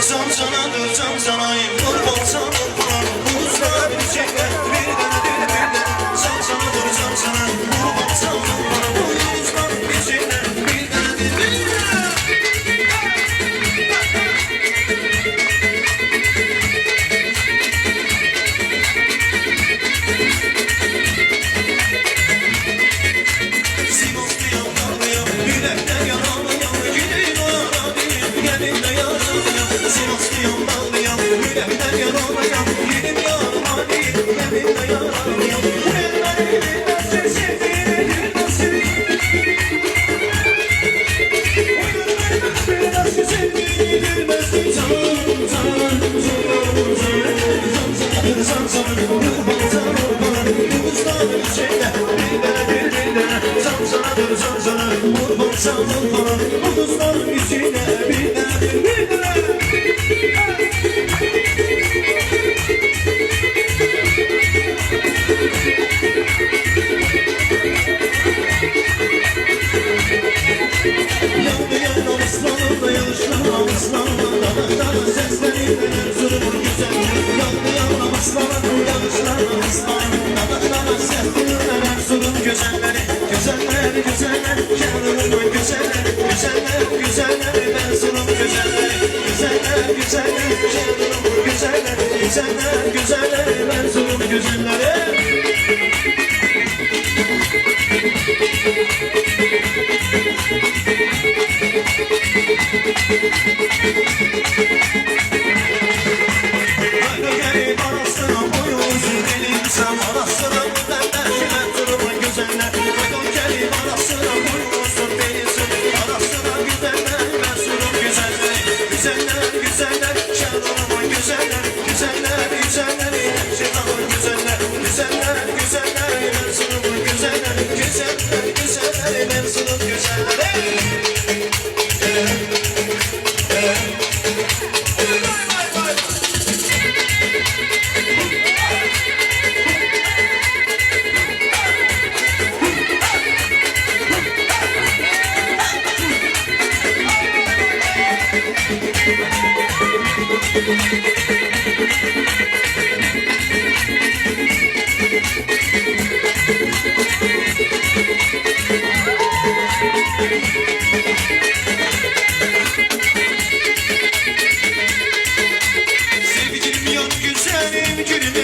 Can canadır can canayım kurban canım kurban Buluşlar bir çekler bir dene bir dene Can canadır can canayım kurban canım kurban Buluşlar bir çekler bir dene bir dene Simosluyum yanlıyım yürekten yanalıyım Gidin o yanalıyım gelin de yanalıyım Simosluyum yanlıyım yürekten yanalıyım Gidin yanalıyım gelin de yanalıyım Uyarları bilmezsin sevdiğini bilmezsin Uyarları bilmezsin sevdiğini bilmezsin Canım canım canım canım Can canım kurban canım kurban Kuşların içinde bir dene Can canadır can canım kurban canım kurban Kuşların içinde bir dene Yandı yandım ıslanımda yanışlanmam ıslanımda Dağdan seslerinden Erzurum'un güzel Yandı yandım ıslanımda yanışlanmam ıslanımda Dağdan seslerinden Erzurum güzelleri Güzeller güzeller Erzurum'un güzeller Güzeller güzeller Erzurum güzelleri Güzeller güzeller Erzurum'un güzeller Güzeller güzeller Erzurum güzelleri Gelip arasına boyu uzun gelip sen arasına derler ki Erzurum'un güzeller Gelip arasına boyu uzun değilsin arasına güzeller Erzurum güzelleri Güzeller güzeller Erzurum'un güzeller Güzeller güzeller Erzurum'un güzeller Güzeller güzeller Erzurum'un güzeller Güzeller güzeller Erzurum güzelleri Sevgilim yok güzelim gülüm